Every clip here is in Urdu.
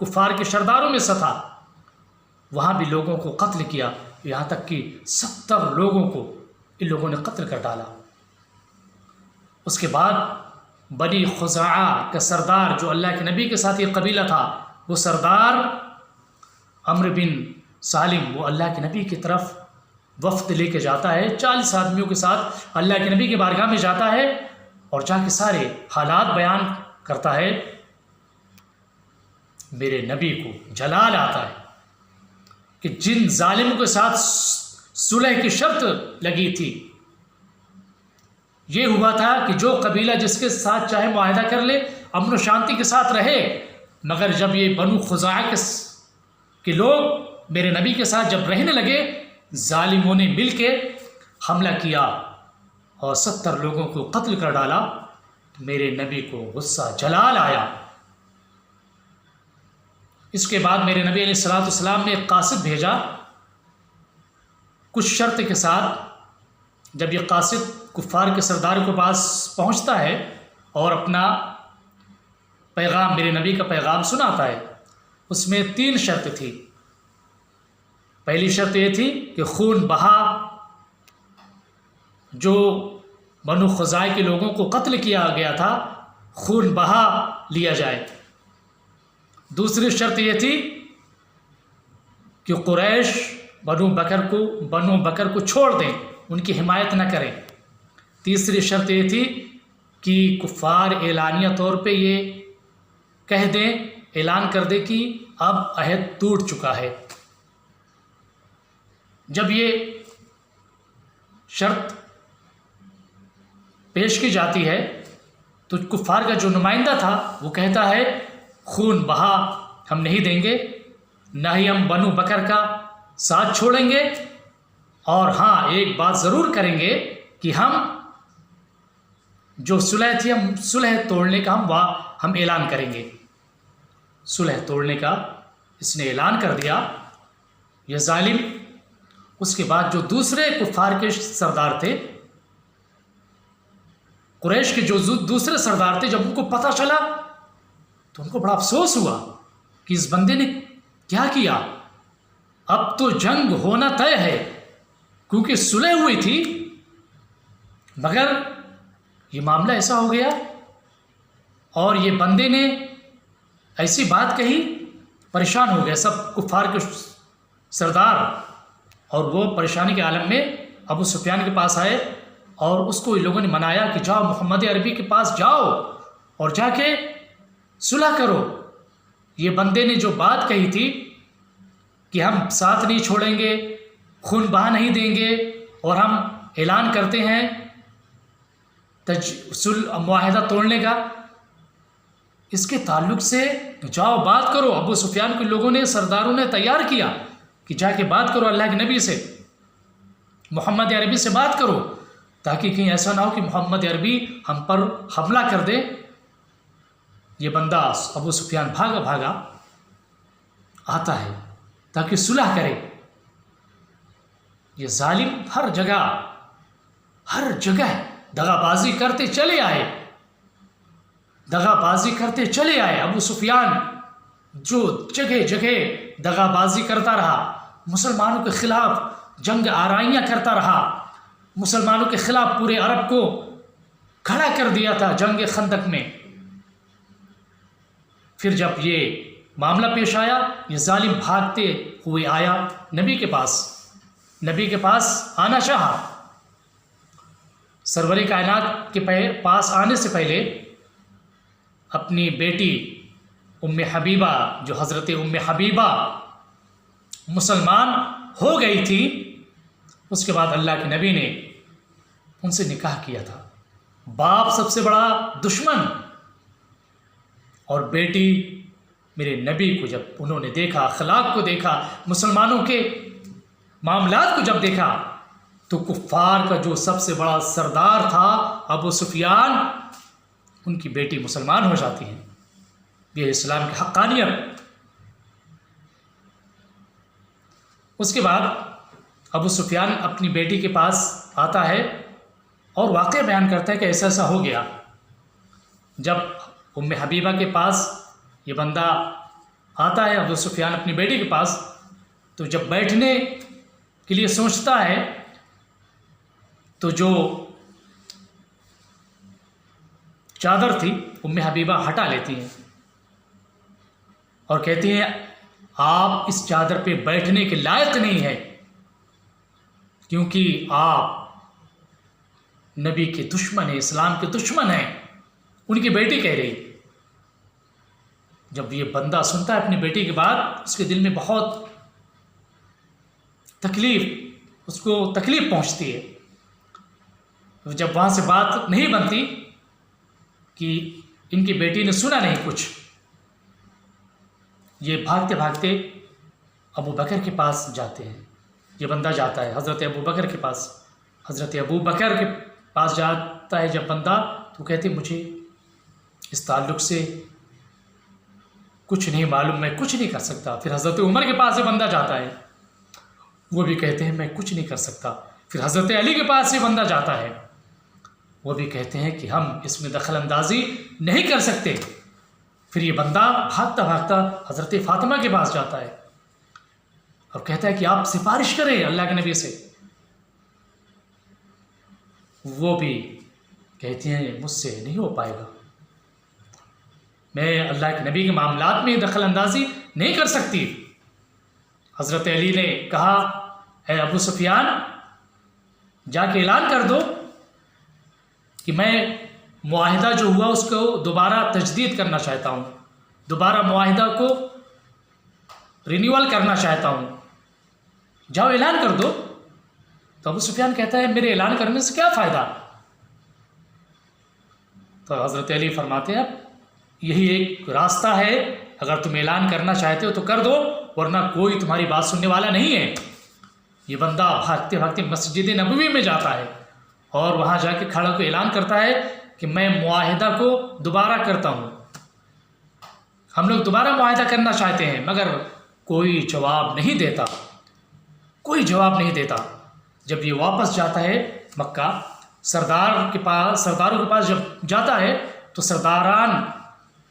کفار کے سرداروں میں سے تھا، وہاں بھی لوگوں کو قتل کیا، یہاں تک کہ 70 لوگوں کو ان لوگوں نے قتل کر ڈالا۔ اس کے بعد بنی خزاعہ کا سردار جو اللہ کے نبی کے ساتھ یہ قبیلہ تھا، وہ سردار عمرو بن سالم، وہ اللہ کے نبی کی طرف وفد لے کے جاتا ہے، 40 آدمیوں کے ساتھ اللہ کے نبی کی بارگاہ میں جاتا ہے اور جا کے سارے حالات بیان کرتا ہے۔ میرے نبی کو جلال آتا ہے کہ جن ظالموں کے ساتھ صلح کی شرط لگی تھی، یہ ہوا تھا کہ جو قبیلہ جس کے ساتھ چاہے معاہدہ کر لے، امن و شانتی کے ساتھ رہے، مگر جب یہ بنو خزاعہ کے لوگ میرے نبی کے ساتھ جب رہنے لگے، ظالموں نے مل کے حملہ کیا اور 70 لوگوں کو قتل کر ڈالا۔ میرے نبی کو غصہ جلال آیا۔ اس کے بعد میرے نبی علیہ السلام نے ایک قاصد بھیجا کچھ شرط کے ساتھ۔ جب یہ قاصد کفار کے سردار کے پاس پہنچتا ہے اور اپنا پیغام، میرے نبی کا پیغام سناتا ہے، اس میں 3 شرط تھی۔ پہلی شرط یہ تھی کہ خون بہا، جو بنو خزاعہ کے لوگوں کو قتل کیا گیا تھا، خون بہا لیا جائے۔ دوسری شرط یہ تھی کہ قریش بنو بکر کو چھوڑ دیں، ان کی حمایت نہ کریں۔ تیسری شرط یہ تھی کہ کفار اعلانیہ طور پہ یہ کہہ دیں، اعلان کر دیں کہ اب عہد ٹوٹ چکا ہے۔ جب یہ شرط پیش کی جاتی ہے تو کفار کا جو نمائندہ تھا وہ کہتا ہے خون بہا ہم نہیں دیں گے، نہ ہی ہم بنو بکر کا ساتھ چھوڑیں گے، اور ہاں ایک بات ضرور کریں گے کہ ہم جو صلح تھی، ہم صلح توڑنے کا ہم اعلان کریں گے۔ صلح توڑنے کا اس نے اعلان کر دیا، یہ ظالم۔ اس کے بعد جو دوسرے کفار کے سردار تھے، قریش کے جو دوسرے سردار تھے، جب ان کو پتہ چلا تو ان کو بڑا افسوس ہوا کہ اس بندے نے کیا کیا، اب تو جنگ ہونا طے ہے، کیونکہ صلح ہوئی تھی، مگر یہ معاملہ ایسا ہو گیا اور یہ بندے نے ایسی بات کہی، پریشان ہو گئے سب کفار کے سردار، اور وہ پریشانی کے عالم میں ابو سفیان کے پاس آئے اور اس کو ان لوگوں نے منایا کہ جاؤ محمد عربی کے پاس جاؤ اور جا کے صلح کرو۔ یہ بندے نے جو بات کہی تھی کہ ہم ساتھ نہیں چھوڑیں گے، خون بہا نہیں دیں گے، اور ہم اعلان کرتے ہیں معاہدہ توڑنے کا، اس کے تعلق سے جاؤ بات کرو۔ ابو سفیان کے لوگوں نے، سرداروں نے تیار کیا کہ جا کے بات کرو اللہ کے نبی سے، محمد عربی سے بات کرو، تاکہ کہیں ایسا نہ ہو کہ محمد عربی ہم پر حملہ کر دے۔ یہ بندہ ابو سفیان بھاگا آتا ہے تاکہ صلح کرے۔ یہ ظالم ہر جگہ دغا بازی کرتے چلے آئے۔ ابو سفیان جو جگہ دغا بازی کرتا رہا، مسلمانوں کے خلاف جنگ آرائیاں کرتا رہا، مسلمانوں کے خلاف پورے عرب کو کھڑا کر دیا تھا جنگ خندق میں۔ پھر جب یہ معاملہ پیش آیا، یہ ظالم بھاگتے ہوئے آیا نبی کے پاس آنا چاہا۔ سرور کائنات کے پاس آنے سے پہلے اپنی بیٹی ام حبیبہ، جو حضرت ام حبیبہ مسلمان ہو گئی تھی، اس کے بعد اللہ کے نبی نے ان سے نکاح کیا تھا۔ باپ سب سے بڑا دشمن، اور بیٹی میرے نبی کو جب انہوں نے دیکھا، اخلاق کو دیکھا، مسلمانوں کے معاملات کو جب دیکھا، تو کفار کا جو سب سے بڑا سردار تھا ابو سفیان، ان کی بیٹی مسلمان ہو جاتی ہے۔ یہ اسلام کی حقانیت۔ اس کے بعد ابو سفیان اپنی بیٹی کے پاس آتا ہے اور واقعہ بیان کرتا ہے کہ ایسا ایسا ہو گیا۔ جب ام حبیبہ کے پاس یہ بندہ آتا ہے ابو سفیان اپنی بیٹی کے پاس، تو جب بیٹھنے کے لیے سوچتا ہے تو جو چادر تھی ام حبیبہ ہٹا لیتی ہیں اور کہتی ہیں آپ اس چادر پہ بیٹھنے کے لائق نہیں ہے، کیونکہ آپ نبی کے دشمن ہیں، اسلام کے دشمن ہیں۔ ان کی بیٹی کہہ رہی۔ جب یہ بندہ سنتا ہے اپنی بیٹی کی بات، اس کے دل میں بہت اس کو تکلیف پہنچتی ہے۔ جب وہاں سے بات نہیں بنتی کہ ان کی بیٹی نے سنا نہیں کچھ، یہ بھاگتے بھاگتے ابو بکر کے پاس جاتے ہیں۔ یہ بندہ جاتا ہے حضرت ابو بکر کے پاس۔ حضرت ابو بکر کے پاس جاتا ہے جب بندہ، تو کہتے مجھے اس تعلق سے کچھ نہیں معلوم، میں کچھ نہیں کر سکتا۔ پھر حضرت عمر کے پاس یہ بندہ جاتا ہے، وہ بھی کہتے ہیں میں کچھ نہیں کر سکتا۔ پھر حضرت علی کے پاس یہ بندہ جاتا ہے، وہ بھی کہتے ہیں کہ ہم اس میں دخل اندازی نہیں کر سکتے۔ پھر یہ بندہ بھاگتا بھاگتا حضرت فاطمہ کے پاس جاتا ہے اور کہتا ہے کہ آپ سفارش کریں اللہ کے نبی سے۔ وہ بھی کہتی ہیں مجھ سے نہیں ہو پائے گا، میں اللہ کے نبی کے معاملات میں دخل اندازی نہیں کر سکتی۔ حضرت علی نے کہا اے ابو سفیان، جا کے اعلان کر دو کہ میں معاہدہ جو ہوا اس کو دوبارہ تجدید کرنا چاہتا ہوں، دوبارہ معاہدہ کو رینیول کرنا چاہتا ہوں، جاؤ اعلان کر دو۔ تو ابو سفیان کہتا ہے میرے اعلان کرنے سے کیا فائدہ؟ تو حضرت علی فرماتے ہیں یہی ایک راستہ ہے، اگر تم اعلان کرنا چاہتے ہو تو کر دو، ورنہ کوئی تمہاری بات سننے والا نہیں ہے۔ یہ بندہ بھاگتے بھاگتے مسجد نبوی میں جاتا ہے اور وہاں جا کے کھڑا ہو کے اعلان کرتا ہے کہ میں معاہدہ کو دوبارہ کرتا ہوں، ہم لوگ دوبارہ معاہدہ کرنا چاہتے ہیں، مگر کوئی جواب نہیں دیتا، کوئی جواب نہیں دیتا۔ جب یہ واپس جاتا ہے مکہ، سرداروں کے پاس جب جاتا ہے تو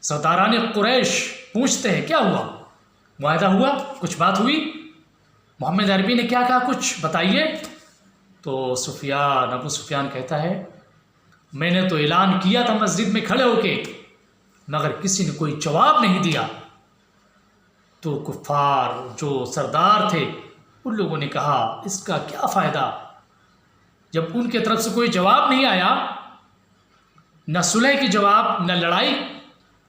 سرداران قریش پوچھتے ہیں کیا ہوا، معاہدہ ہوا، کچھ بات ہوئی، محمد عربی نے کیا کہا، کچھ بتائیے۔ تو ابو سفیان کہتا ہے میں نے تو اعلان کیا تھا مسجد میں کھڑے ہو کے، مگر کسی نے کوئی جواب نہیں دیا۔ تو کفار جو سردار تھے ان لوگوں نے کہا اس کا کیا فائدہ، جب ان کی طرف سے کوئی جواب نہیں آیا، نہ صلح کی جواب، نہ لڑائی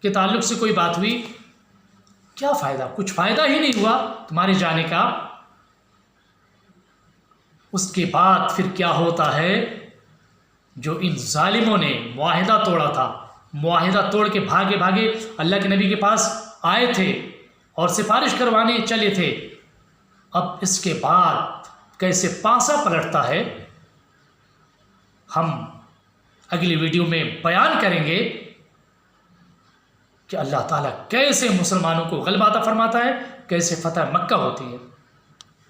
کے تعلق سے کوئی بات ہوئی، کیا فائدہ، کچھ فائدہ ہی نہیں ہوا تمہارے جانے کا۔ اس کے بعد پھر کیا ہوتا ہے، جو ان ظالموں نے معاہدہ توڑا تھا، معاہدہ توڑ کے بھاگے بھاگے اللہ کے نبی کے پاس آئے تھے اور سفارش کروانے چلے تھے، اب اس کے بعد کیسے پانسا پلٹتا ہے ہم اگلی ویڈیو میں بیان کریں گے کہ اللہ تعالیٰ کیسے مسلمانوں کو غلبہ عطا فرماتا ہے، کیسے فتح مکہ ہوتی ہے۔